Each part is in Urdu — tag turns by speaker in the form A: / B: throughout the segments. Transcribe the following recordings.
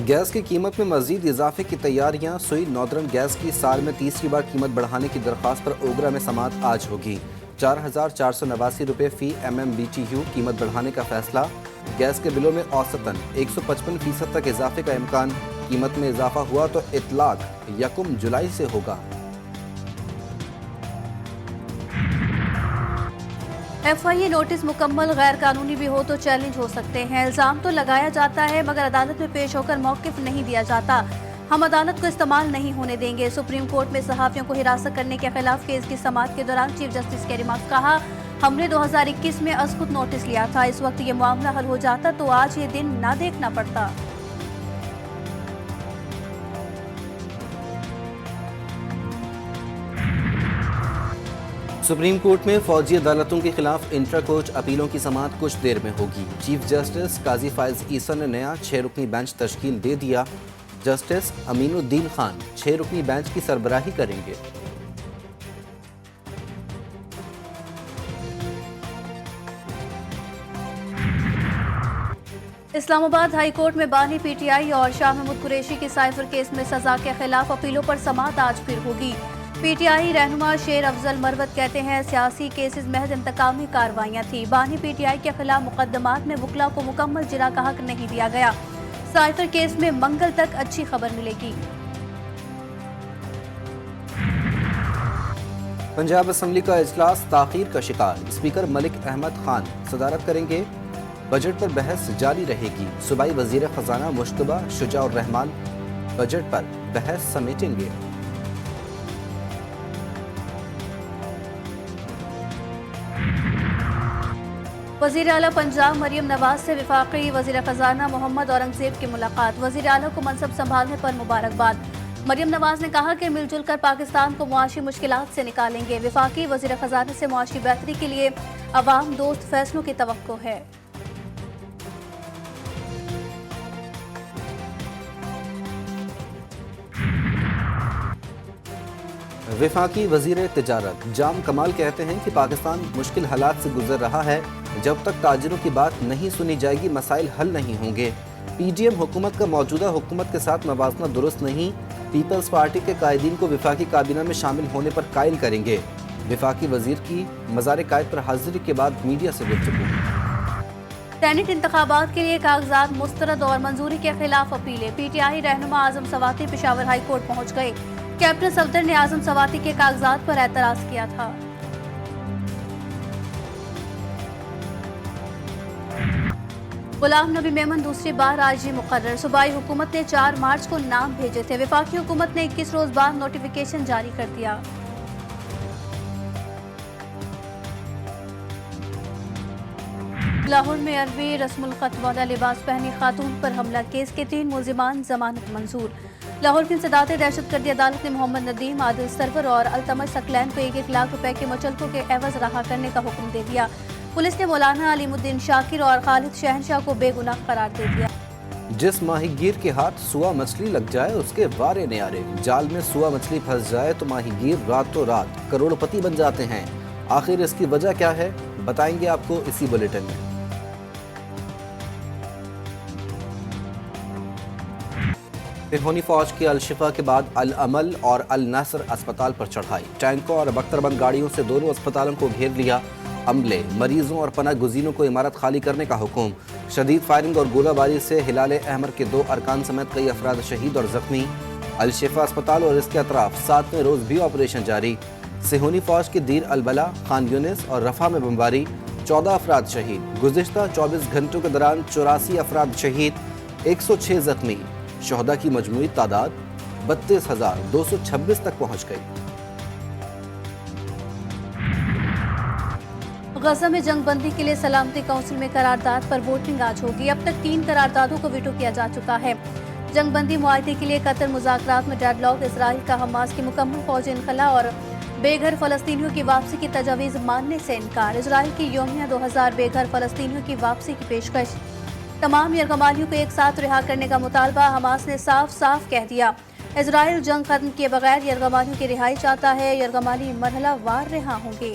A: گیس کی قیمت میں مزید اضافے کی تیاریاں، سوئی ناردرن گیس کی سال میں تیسری بار قیمت بڑھانے کی درخواست پر اوگرا میں سماعت آج ہوگی۔ 4,489 روپے فی MMBTU قیمت بڑھانے کا فیصلہ۔ گیس کے بلوں میں اوسطاً 155% تک اضافے کا امکان۔ قیمت میں اضافہ ہوا تو اطلاق 1 جولائی سے ہوگا۔
B: FIA نوٹس مکمل غیر قانونی بھی ہو تو چیلنج ہو سکتے ہیں۔ الزام تو لگایا جاتا ہے مگر عدالت میں پیش ہو کر موقف نہیں دیا جاتا۔ ہم عدالت کو استعمال نہیں ہونے دیں گے۔ سپریم کورٹ میں صحافیوں کو حراست کرنے کے خلاف کیس کی سماعت کے دوران چیف جسٹس کے ریمارکس کہا، ہم نے 2021 میں از خود نوٹس لیا تھا، اس وقت یہ معاملہ حل ہو جاتا تو آج یہ دن نہ دیکھنا پڑتا۔
A: سپریم کورٹ میں فوجی عدالتوں کے خلاف انٹرا کورٹ اپیلوں کی سماعت کچھ دیر میں ہوگی۔ چیف جسٹس قاضی فائز عیسی نے نیا 6 رکنی بینچ تشکیل دے دیا۔ جسٹس امین الدین خان 6 رکنی بینچ کی سربراہی کریں گے۔
B: اسلام آباد ہائی کورٹ میں بانی PTI اور شاہ محمود قریشی کے سائفر کیس میں سزا کے خلاف اپیلوں پر سماعت آج پھر ہوگی۔ PTI رہنما شیر افضل مروت کہتے ہیں سیاسی کیسز محض انتقامی کارروائیاں تھیں۔ بانی PTI کے خلاف مقدمات میں وکلا کو مکمل جرا کا حق نہیں دیا گیا۔ سائفر کیس میں منگل تک اچھی خبر ملے گی۔
A: پنجاب اسمبلی کا اجلاس تاخیر کا شکار۔ اسپیکر ملک احمد خان صدارت کریں گے۔ بجٹ پر بحث جاری رہے گی۔ صوبائی وزیر خزانہ مشتبہ شجاع الرحمان بجٹ پر بحث سمیٹیں گے۔
B: وزیر اعلیٰ پنجاب مریم نواز سے وفاقی وزیر خزانہ محمد اورنگزیب کی ملاقات۔ وزیر اعلیٰ کو منصب سنبھالنے پر مبارکباد۔ مریم نواز نے کہا کہ مل جل کر پاکستان کو معاشی مشکلات سے نکالیں گے۔ وفاقی وزیر خزانہ سے معاشی بہتری کے لیے عوام دوست فیصلوں کی توقع ہے۔
A: وفاقی وزیر تجارت جام کمال کہتے ہیں کہ پاکستان مشکل حالات سے گزر رہا ہے، جب تک تاجروں کی بات نہیں سنی جائے گی مسائل حل نہیں ہوں گے۔ PDM حکومت کا موجودہ حکومت کے ساتھ موازنہ درست نہیں، پیپلز پارٹی کے قائدین کو وفاقی کابینہ میں شامل ہونے پر قائل کریں گے۔ وفاقی وزیر کی مزار قائد پر حاضری کے بعد میڈیا سے گفتگو۔
B: سینیٹ انتخابات کے لیے کاغذات مسترد اور منظوری کے خلاف اپیلیں۔ PTI رہنما اعظم سواتی پشاور ہائی کورٹ پہنچ گئے۔ کیپٹن صفدر نے اعظم سواتی کے کاغذات پر اعتراض کیا تھا۔ غلام نبی میمن دوسری بار RG مقرر۔ صوبائی حکومت نے 4 مارچ کو نام بھیجے تھے۔ وفاقی حکومت نے 21 روز بعد نوٹیفیکیشن جاری کر دیا۔ لاہور میں عربی رسم الخط والا لباس پہنی خاتون پر حملہ کیس کے 3 ملزمان ضمانت منظور۔ لاہور کی انسداد دہشت گردی عدالت نے محمد ندیم، عادل سرور اور التمش ثقلین کو 1-1 لاکھ روپے کے مچلکوں کے عوض رہا کرنے کا حکم دے دیا۔ پولیس نے مولانا علیم الدین شاکر اور خالد شہنشاہ کو بے گناہ قرار دے دیا۔
A: جس ماہی گیر کے ہاتھ سوا مچھلی لگ جائے اس کے وارے نیارے۔ جال میں سوا مچھلی پھنس جائے تو ماہی گیر راتوں رات کروڑ پتی بن جاتے ہیں۔ آخر اس کی وجہ کیا ہے بتائیں گے آپ کو اسی بلیٹن میں۔ پھرہونی فوج کی الشفا کے بعد العمل اور النصر اسپتال پر چڑھائی۔ ٹینکوں اور بختربند گاڑیوں سے دونوں اسپتالوں کو گھیر لیا۔ عملے، مریضوں اور پناہ گزینوں کو عمارت خالی کرنے کا حکم۔ شدید فائرنگ اور گولہ باری سے ہلال احمر کے 2 ارکان سمیت کئی افراد شہید اور زخمی۔ الشفا اسپتال اور اس کے اطراف 7ویں روز بھی آپریشن جاری۔ سہونی فوج کے دیر البلا، خان یونس اور رفح میں بمباری، 14 افراد شہید۔ گزشتہ 24 گھنٹوں کے دوران 84 افراد شہید، 106 زخمی۔ شہداء کی مجموعی تعداد 32,226 تک پہنچ گئی۔
B: غزہ میں جنگ بندی کے لیے سلامتی کونسل میں قرارداد پر ووٹنگ آج ہوگی۔ اب تک 3 قراردادوں کو ویٹو کیا جا چکا ہے۔ جنگ بندی معاہدے کے لیے قطر مذاکرات میں ڈیڈ لاک، اسرائیل کا حماس کی مکمل فوجی انخلاء اور بے گھر فلسطینیوں کی واپسی کی تجاویز ماننے سے انکار۔ اسرائیل کی یومیہ 2000 بے گھر فلسطینیوں کی واپسی کی پیشکش۔ تمام یرغمالیوں کو ایک ساتھ رہا کرنے کا مطالبہ۔ حماس نے صاف صاف کہہ دیا اسرائیل جنگ ختم کیے بغیر یرغمالیوں کی رہائی چاہتا ہے۔ یرغمالی مرحلہ وار رہا ہوں گے۔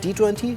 A: T20